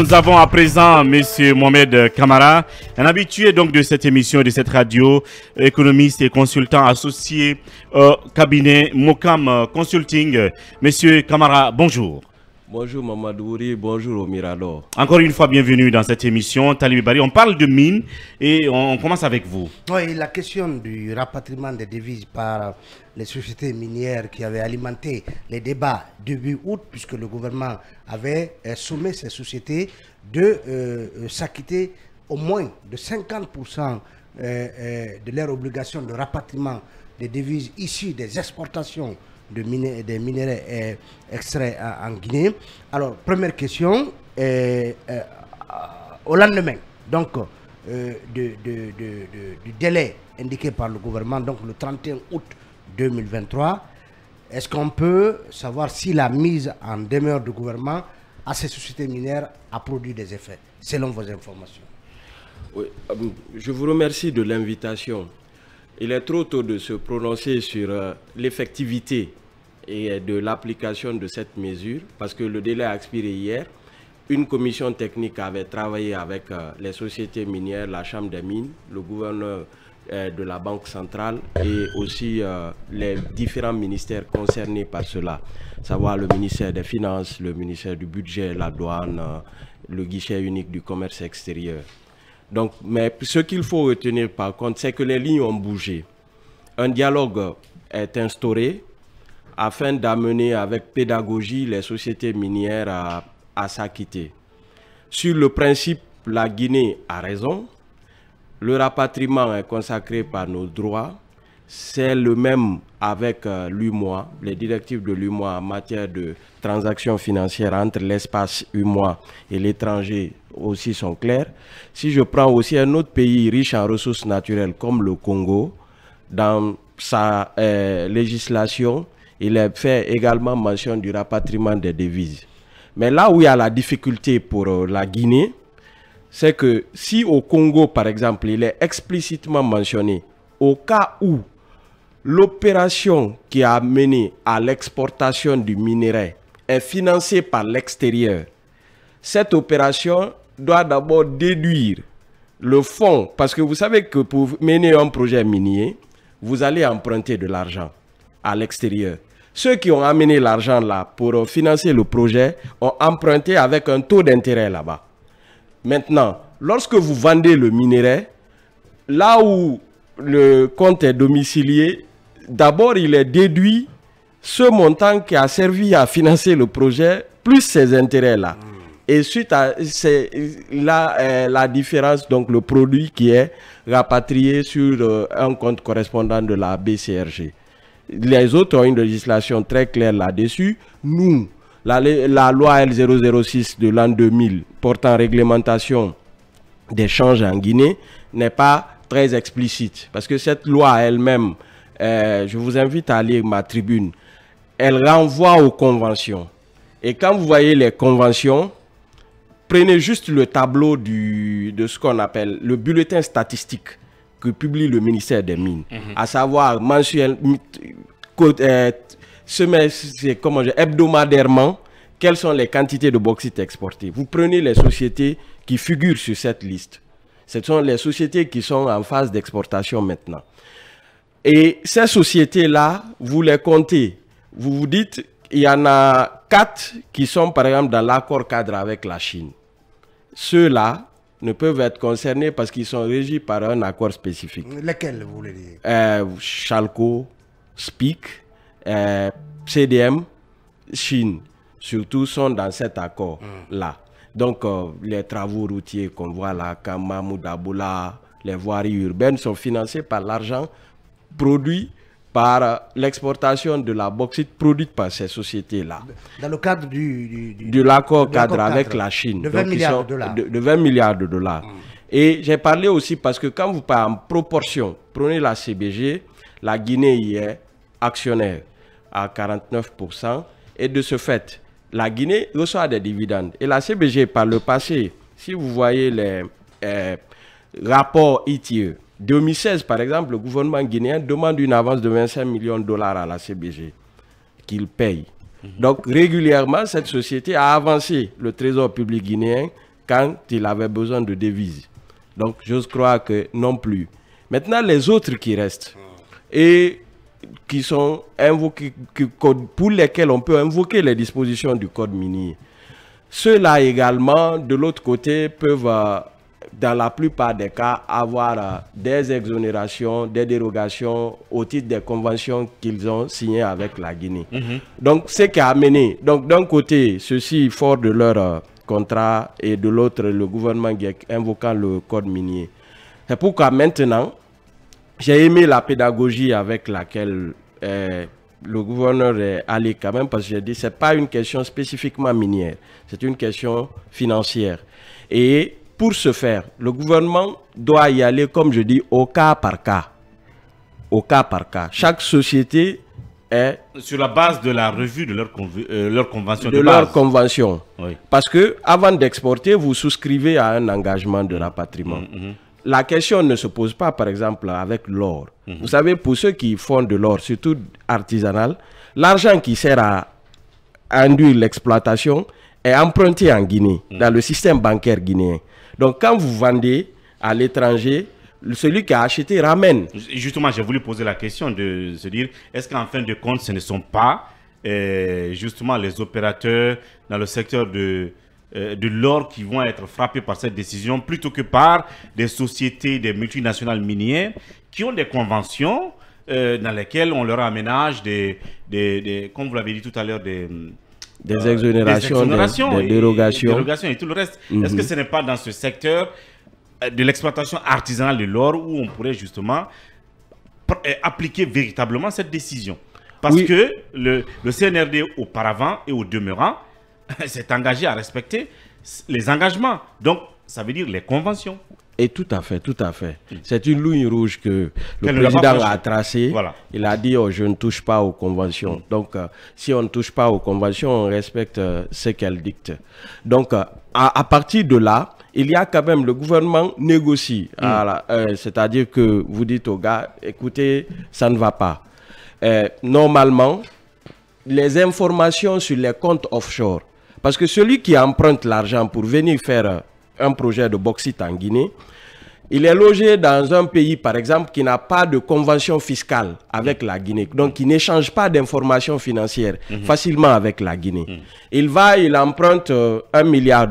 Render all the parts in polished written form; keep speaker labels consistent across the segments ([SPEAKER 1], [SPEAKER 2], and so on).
[SPEAKER 1] Nous avons à présent M. Mohamed Kamara, un habitué donc de cette émission, de cette radio, économiste et consultant associé au cabinet Mokam Consulting. Monsieur Kamara, bonjour.
[SPEAKER 2] Bonjour Mamadouri, bonjour au Mirador.
[SPEAKER 1] Encore une fois, bienvenue dans cette émission. Talibé Bari, on parle de mines et on commence avec vous.
[SPEAKER 3] Oui, la question du rapatriement des devises par les sociétés minières qui avaient alimenté les débats début août, puisque le gouvernement avait sommé ces sociétés de s'acquitter au moins de 50% de leur obligation de rapatriement des devises issues des exportations des minéraux extraits en Guinée. Alors, première question, au lendemain donc, du délai indiqué par le gouvernement, donc le 31 août 2023, est-ce qu'on peut savoir si la mise en demeure du gouvernement à ces sociétés minières a produit des effets, selon vos informations?
[SPEAKER 2] Oui, je vous remercie de l'invitation. Il est trop tôt de se prononcer sur l'effectivité et de l'application de cette mesure parce que le délai a expiré hier. Une commission technique avait travaillé avec les sociétés minières, la Chambre des mines, le gouverneur de la Banque centrale et aussi les différents ministères concernés par cela, à savoir le ministère des Finances, le ministère du Budget, la douane, le guichet unique du commerce extérieur. Donc, mais ce qu'il faut retenir par contre, c'est que les lignes ont bougé. Un dialogue est instauré afin d'amener avec pédagogie les sociétés minières à s'acquitter. Sur le principe, la Guinée a raison. Le rapatriement est consacré par nos droits. C'est le même avec l'UMOA, les directives de l'UMOA en matière de transactions financières entre l'espace UMOA et l'étranger aussi sont claires. Si je prends aussi un autre pays riche en ressources naturelles comme le Congo, dans sa législation, il est fait également mention du rapatriement des devises. Mais là où il y a la difficulté pour la Guinée, c'est que si au Congo, par exemple, il est explicitement mentionné, au cas où l'opération qui a mené à l'exportation du minerai est financée par l'extérieur, cette opération doit d'abord déduire le fonds, parce que vous savez que pour mener un projet minier, vous allez emprunter de l'argent à l'extérieur. Ceux qui ont amené l'argent là pour financer le projet ont emprunté avec un taux d'intérêt là-bas. Maintenant, lorsque vous vendez le minerai, là où le compte est domicilié, d'abord il est déduit ce montant qui a servi à financer le projet, plus ces intérêts-là. Et suite à la différence, donc le produit qui est rapatrié sur un compte correspondant de la BCRG. Les autres ont une législation très claire là-dessus. Nous, la loi L006 de l'an 2000 portant réglementation des changes en Guinée n'est pas très explicite. Parce que cette loi elle-même, je vous invite à lire ma tribune, elle renvoie aux conventions. Et quand vous voyez les conventions, prenez juste le tableau de ce qu'on appelle le bulletin statistique que publie le ministère des Mines, à savoir mensuel, hebdomadairement, quelles sont les quantités de bauxite exportées. Vous prenez les sociétés qui figurent sur cette liste. Ce sont les sociétés qui sont en phase d'exportation maintenant. Et ces sociétés-là, vous les comptez. Vous vous dites, il y en a 4 qui sont par exemple dans l'accord cadre avec la Chine. Ceux-là ne peuvent être concernés parce qu'ils sont régis par un accord spécifique.
[SPEAKER 3] Lesquels, vous voulez dire?
[SPEAKER 2] Chalco, SPIC, CDM, Chine, surtout sont dans cet accord-là. Donc, les travaux routiers qu'on voit là, Kama, Moudaboula, les voiries urbaines sont financés par l'argent produit par l'exportation de la bauxite produite par ces sociétés-là.
[SPEAKER 3] Dans le cadre
[SPEAKER 2] de l'accord cadre avec la Chine.
[SPEAKER 3] De 20 milliards de dollars.
[SPEAKER 2] De 20 milliards de dollars. Et j'ai parlé aussi parce que quand vous parlez en proportion, prenez la CBG, la Guinée y est actionnaire à 49%. Et de ce fait, la Guinée reçoit des dividendes. Et la CBG, par le passé, si vous voyez les rapports ITIE, 2016, par exemple, le gouvernement guinéen demande une avance de 25 millions de dollars à la CBG qu'il paye. Donc, régulièrement, cette société a avancé le trésor public guinéen quand il avait besoin de devises. Donc, j'ose croire que non plus. Maintenant, les autres qui restent et qui sont invoqués, pour lesquels on peut invoquer les dispositions du code minier, ceux-là également, de l'autre côté, peuvent, dans la plupart des cas, avoir des exonérations, des dérogations au titre des conventions qu'ils ont signées avec la Guinée. Donc, c'est qui a amené. Donc, d'un côté, ceux-ci, fort de leur contrat, et de l'autre, le gouvernement invoquant le code minier. C'est pourquoi maintenant, j'ai aimé la pédagogie avec laquelle le gouverneur est allé quand même, parce que j'ai dit ce n'est pas une question spécifiquement minière, c'est une question financière. Et pour ce faire, le gouvernement doit y aller, comme je dis, au cas par cas. Au cas par cas. Chaque société est...
[SPEAKER 1] Sur la base de la revue de leur convention
[SPEAKER 2] de leur convention.
[SPEAKER 1] Oui.
[SPEAKER 2] Parce que avant d'exporter, vous souscrivez à un engagement de rapatriement. La question ne se pose pas, par exemple, avec l'or. Vous savez, pour ceux qui font de l'or, surtout artisanal, l'argent qui sert à induire l'exploitation est emprunté en Guinée, dans le système bancaire guinéen. Donc, quand vous vendez à l'étranger, celui qui a acheté ramène.
[SPEAKER 1] Justement, j'ai voulu poser la question de se dire, est-ce qu'en fin de compte, ce ne sont pas justement les opérateurs dans le secteur de l'or qui vont être frappés par cette décision plutôt que par des sociétés, des multinationales minières qui ont des conventions dans lesquelles on leur aménage comme vous l'avez dit tout à l'heure, des
[SPEAKER 2] exonérations, des dérogations
[SPEAKER 1] et tout le reste. Est-ce que ce n'est pas dans ce secteur de l'exploitation artisanale de l'or où on pourrait justement appliquer véritablement cette décision? Parce que le CNRD auparavant et au demeurant s'est engagé à respecter les engagements. Donc, ça veut dire les conventions.
[SPEAKER 2] Et tout à fait, tout à fait. C'est une ligne rouge que le président a tracée. Voilà. Il a dit, je ne touche pas aux conventions. Donc, si on ne touche pas aux conventions, on respecte ce qu'elles dictent. Donc, à partir de là, il y a quand même, le gouvernement négocie. C'est-à-dire que vous dites aux gars, écoutez, ça ne va pas. Normalement, les informations sur les comptes offshore, parce que celui qui emprunte l'argent pour venir faire un projet de bauxite en Guinée, il est logé dans un pays, par exemple, qui n'a pas de convention fiscale avec la Guinée, donc qui n'échange pas d'informations financières facilement avec la Guinée. Il emprunte $1 milliard.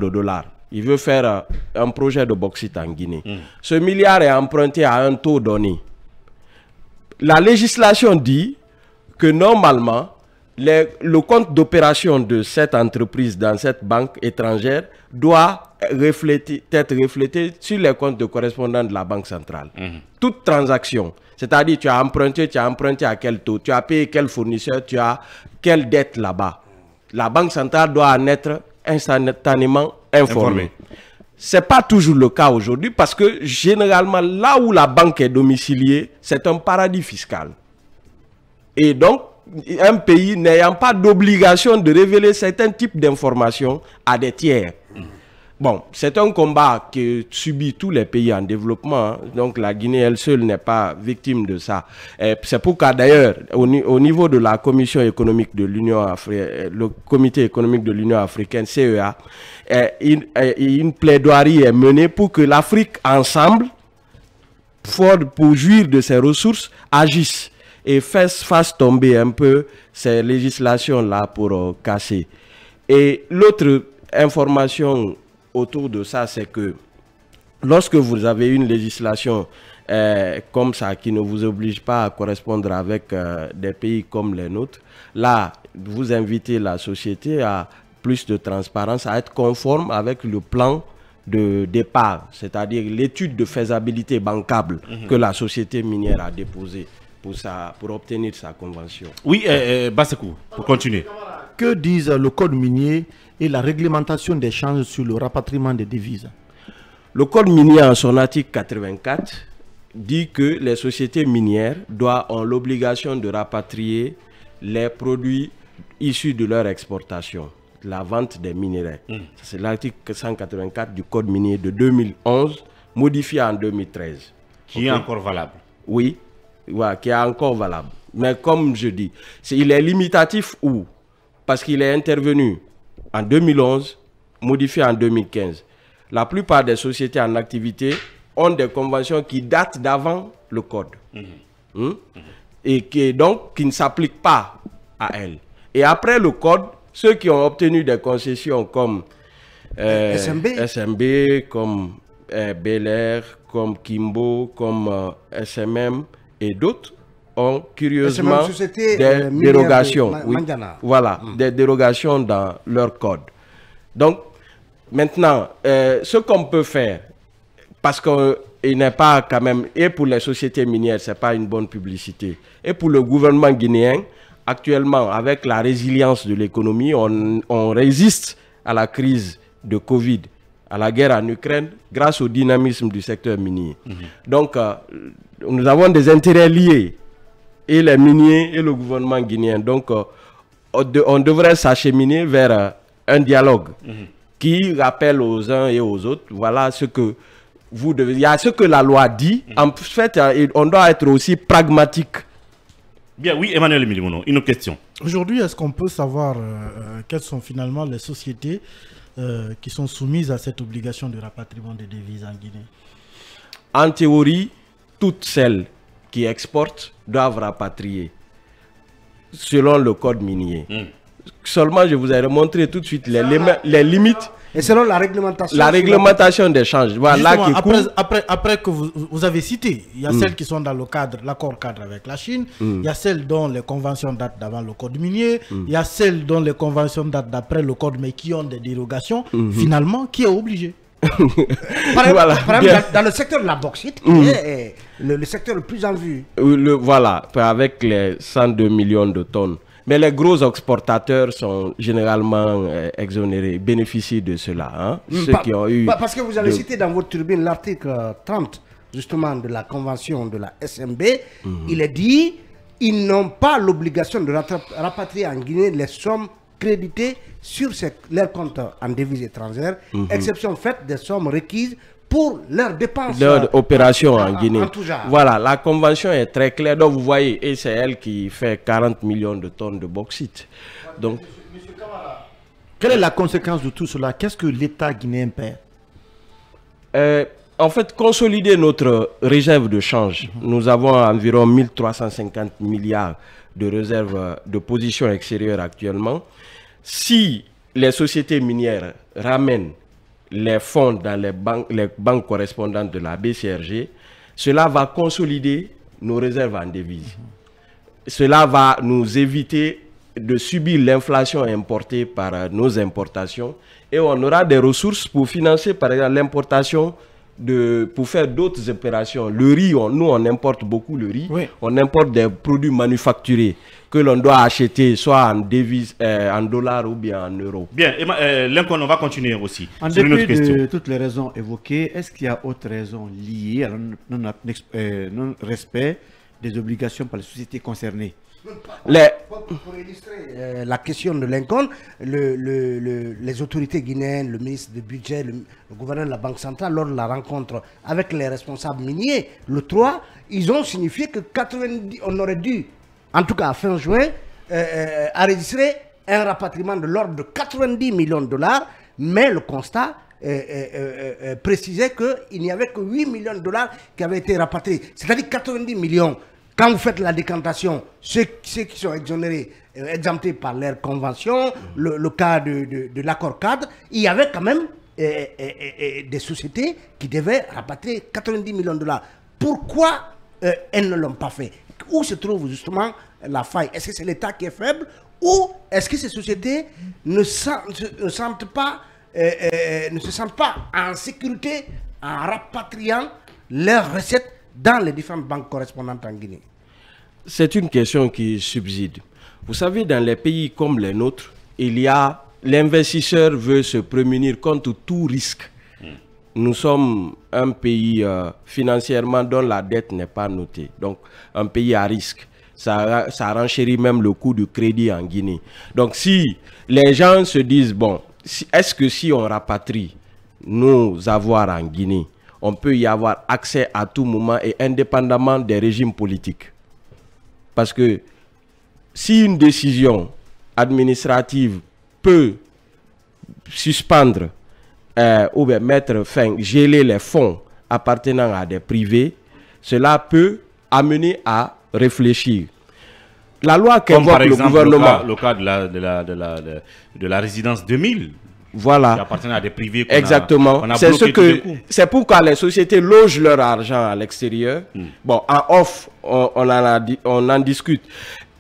[SPEAKER 2] Il veut faire un projet de bauxite en Guinée. Ce milliard est emprunté à un taux donné. La législation dit que normalement, le compte d'opération de cette entreprise dans cette banque étrangère doit être reflété sur les comptes de correspondants de la banque centrale. Toute transaction, c'est-à-dire tu as emprunté à quel taux, tu as payé quel fournisseur, tu as quelle dette là-bas. La banque centrale doit en être instantanément informée. Ce n'est pas toujours le cas aujourd'hui parce que généralement, là où la banque est domiciliée, c'est un paradis fiscal. Et donc, un pays n'ayant pas d'obligation de révéler certains types d'informations à des tiers. Bon, c'est un combat que subit tous les pays en développement. Hein. Donc la Guinée, elle seule, n'est pas victime de ça. C'est pourquoi d'ailleurs, au niveau de la Commission économique de l'Union africaine, le Comité économique de l'Union africaine, CEA, une plaidoirie est menée pour que l'Afrique ensemble, pour jouir de ses ressources, agisse et fasse tomber un peu ces législations-là pour casser. Et l'autre information autour de ça, c'est que lorsque vous avez une législation comme ça, qui ne vous oblige pas à correspondre avec des pays comme les nôtres, là, vous invitez la société à plus de transparence, à être conforme avec le plan de départ, c'est-à-dire l'étude de faisabilité bancable que la société minière a déposée pour obtenir sa convention.
[SPEAKER 1] Oui, Bassekou, pour continuer.
[SPEAKER 4] Que disent le code minier et la réglementation des changes sur le rapatriement des devises?
[SPEAKER 2] Le code minier, en son article 84, dit que les sociétés minières ont l'obligation de rapatrier les produits issus de leur exportation, la vente des minerais. C'est l'article 184 du code minier de 2011, modifié en 2013.
[SPEAKER 1] Qui est encore valable.
[SPEAKER 2] Oui. Ouais, qui est encore valable. Mais comme je dis, il est limitatif où? Parce qu'il est intervenu en 2011, modifié en 2015. la plupart des sociétés en activité ont des conventions qui datent d'avant le code. Et qui ne s'appliquent pas à elles. Et après le code, ceux qui ont obtenu des concessions comme SMB, comme Bel Air, comme Kimbo, comme SMM et d'autres ont curieusement des dérogations. Voilà, des dérogations dans leur code. Donc, maintenant, ce qu'on peut faire, parce qu'il n'est pas quand même, et pour les sociétés minières, ce n'est pas une bonne publicité, et pour le gouvernement guinéen, actuellement, avec la résilience de l'économie, on résiste à la crise de Covid, à la guerre en Ukraine, grâce au dynamisme du secteur minier. Donc, nous avons des intérêts liés, et les miniers et le gouvernement guinéen. Donc, on devrait s'acheminer vers un dialogue qui rappelle aux uns et aux autres, voilà ce que vous devez... Il y a ce que la loi dit. En fait, on doit être aussi pragmatique.
[SPEAKER 1] Bien, oui, Emmanuel Milimono, une autre question.
[SPEAKER 5] Aujourd'hui, est-ce qu'on peut savoir quelles sont finalement les sociétés qui sont soumises à cette obligation de rapatriement des devises en Guinée?
[SPEAKER 2] En théorie, toutes celles qui exportent doivent rapatrier selon le code minier. Seulement, je vous ai montré tout de suite les limites.
[SPEAKER 3] Et selon la réglementation.
[SPEAKER 2] La réglementation d'échange. Voilà,
[SPEAKER 5] après que vous avez cité, il y a celles qui sont dans le cadre, l'accord cadre avec la Chine, il y a celles dont les conventions datent d'avant le code minier, il y a celles dont les conventions datent d'après le code mais qui ont des dérogations. Finalement, qui est obligé?
[SPEAKER 3] Par exemple, dans le secteur de la bauxite, qui est le secteur le plus en vue.
[SPEAKER 2] Voilà, avec les 102 millions de tonnes. Mais les gros exportateurs sont généralement exonérés, bénéficient de cela. Hein? Ceux qui ont eu
[SPEAKER 3] parce que vous avez cité dans votre turbine l'article 30, justement, de la convention de la SMB. Il est dit, ils n'ont pas l'obligation de rapatrier en Guinée les sommes créditées sur leur compte en devises étrangères, exception faite des sommes requises pour leurs dépenses.
[SPEAKER 2] Leurs opérations en Guinée.
[SPEAKER 3] En tout genre.
[SPEAKER 2] Voilà, la convention est très claire. Donc vous voyez, et c'est elle qui fait 40 millions de tonnes de bauxite. Donc,
[SPEAKER 4] Monsieur Camara, quelle est la conséquence de tout cela? Qu'est-ce que l'État guinéen perd?
[SPEAKER 2] En fait, consolider notre réserve de change. Nous avons environ 1350 milliards de réserves de position extérieure actuellement. Si les sociétés minières ramènent les fonds dans les banques correspondantes de la BCRG, cela va consolider nos réserves en devises. Cela va nous éviter de subir l'inflation importée par nos importations et on aura des ressources pour financer par exemple l'importation pour faire d'autres opérations. Le riz, nous on importe beaucoup le riz, on importe des produits manufacturés que l'on doit acheter soit en devises, en dollars ou bien en euros.
[SPEAKER 1] Bien, Lincoln, on va continuer aussi.
[SPEAKER 6] En dépit de toutes les raisons évoquées, est-ce qu'il y a autre raison liée à non-respect des obligations par les sociétés concernées?
[SPEAKER 3] Pour illustrer la question de Lincoln, les autorités guinéennes, le ministre du budget, le gouverneur de la Banque centrale, lors de la rencontre avec les responsables miniers, le 3, ils ont signifié que 90, on aurait dû, en tout cas à fin juin, enregistrer un rapatriement de l'ordre de 90 millions de dollars, mais le constat précisait qu'il n'y avait que 8 millions de dollars qui avaient été rapatriés, c'est-à-dire 90 millions. Quand vous faites la décantation, ceux qui sont exonérés, exemptés par leur convention, le cas de l'accord cadre, il y avait quand même des sociétés qui devaient rapatrier 90 millions de dollars. Pourquoi elles ne l'ont pas fait? Où se trouve justement la faille? Est-ce que c'est l'État qui est faible ou est-ce que ces sociétés ne se sentent pas en sécurité en rapatriant leurs recettes dans les différentes banques correspondantes en Guinée?
[SPEAKER 2] C'est une question qui subside. Vous savez, dans les pays comme les nôtres, l'investisseur veut se prémunir contre tout risque. Nous sommes un pays financièrement dont la dette n'est pas notée, donc un pays à risque. Ça renchérit même le coût du crédit en Guinée. Donc si les gens se disent, bon, est-ce que si on rapatrie nos avoirs en Guinée, on peut y avoir accès à tout moment et indépendamment des régimes politiques? Parce que si une décision administrative peut suspendre ou bien mettre fin, geler les fonds appartenant à des privés, cela peut amener à réfléchir. La loi qu'évoque le gouvernement...
[SPEAKER 1] Le cas de la résidence 2000.
[SPEAKER 2] Voilà.
[SPEAKER 1] Qui appartient à des privés.
[SPEAKER 2] Exactement. C'est pourquoi les sociétés logent leur argent à l'extérieur. Bon, en off, on en discute.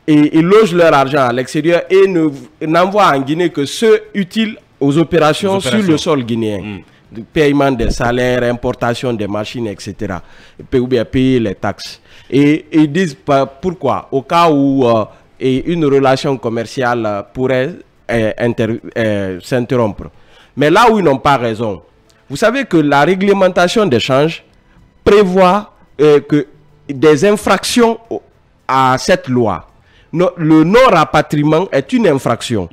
[SPEAKER 2] Et ils logent leur argent à l'extérieur et n'envoient en Guinée que ceux utiles aux opérations sur le sol guinéen. Paiement des salaires, importation des machines, etc. Ou bien payer les taxes. Et ils disent pourquoi. Au cas où une relation commerciale pourrait s'interrompre. Mais là où ils n'ont pas raison, vous savez que la réglementation d'échange prévoit que des infractions à cette loi. Le non-rapatriement est une infraction.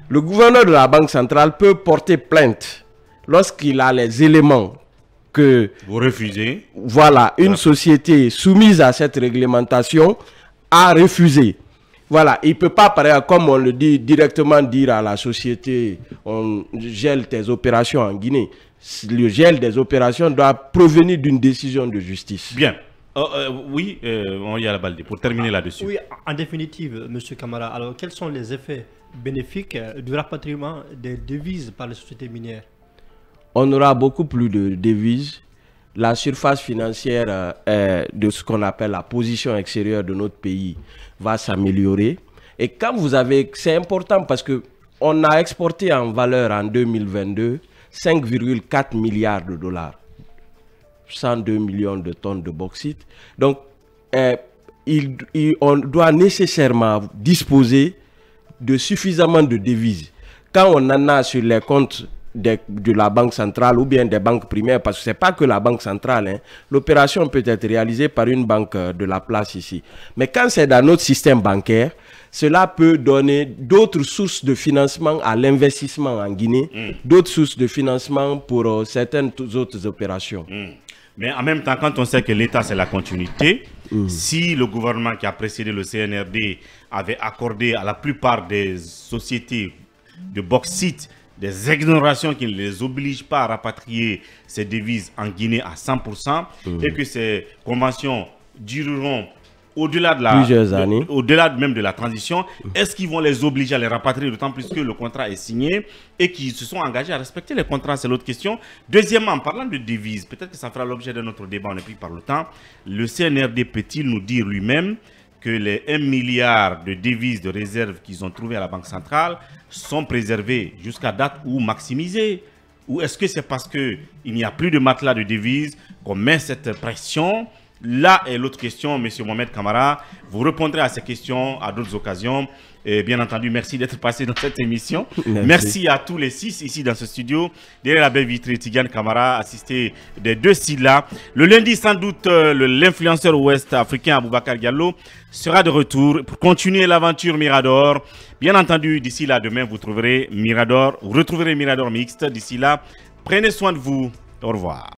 [SPEAKER 2] Le gouverneur de la Banque centrale peut porter plainte lorsqu'il a les éléments que...
[SPEAKER 1] Vous refusez.
[SPEAKER 2] Voilà, une société soumise à cette réglementation a refusé. Voilà, il ne peut pas, par exemple, comme on le dit, directement dire à la société, on gèle tes opérations en Guinée. Le gel des opérations doit provenir d'une décision de justice.
[SPEAKER 1] Bien. Oui, on y a la balle pour terminer là-dessus.
[SPEAKER 7] Oui, en définitive, M. Camara, alors quels sont les effets bénéfiques du rapatriement des devises par les sociétés minières?
[SPEAKER 2] On aura beaucoup plus de devises. La surface financière de ce qu'on appelle la position extérieure de notre pays va s'améliorer. Et quand vous avez... C'est important parce qu'on a exporté en valeur en 2022 5,4 milliards de dollars. 102 millions de tonnes de bauxite. Donc, on doit nécessairement disposer de suffisamment de devises. Quand on en a sur les comptes de la banque centrale ou bien des banques primaires, parce que ce n'est pas que la banque centrale, hein. L'opération peut être réalisée par une banque de la place ici. Mais quand c'est dans notre système bancaire, cela peut donner d'autres sources de financement à l'investissement en Guinée, d'autres sources de financement pour certaines autres opérations.
[SPEAKER 1] Mais en même temps, quand on sait que l'État, c'est la continuité, si le gouvernement qui a précédé le CNRD avait accordé à la plupart des sociétés de bauxite des exonérations qui ne les obligent pas à rapatrier ces devises en Guinée à 100%, et que ces conventions dureront au-delà de
[SPEAKER 2] plusieurs années,
[SPEAKER 1] au-delà même de la transition, est-ce qu'ils vont les obliger à les rapatrier, d'autant plus que le contrat est signé et qu'ils se sont engagés à respecter les contrats? C'est l'autre question. Deuxièmement, en parlant de devises, peut-être que ça fera l'objet de notre débat, on n'est plus par le temps. Le CNRD peut-il nous dire lui-même que les 1 milliard de devises de réserve qu'ils ont trouvées à la Banque centrale sont préservées jusqu'à date ou maximisées? Ou est-ce que c'est parce qu'il n'y a plus de matelas de devises qu'on met cette pression? Là est l'autre question, M. Mohamed Camara. Vous répondrez à ces questions à d'autres occasions. Et bien entendu, merci d'être passé dans cette émission. Merci à tous les 6 ici dans ce studio. Derrière la belle vitrine, Tidiane Camara, assisté des 2 là. Le lundi, sans doute, l'influenceur ouest-africain Aboubacar Diallo sera de retour pour continuer l'aventure Mirador. Bien entendu, d'ici là, demain, vous retrouverez Mirador Mixte. D'ici là, prenez soin de vous. Au revoir.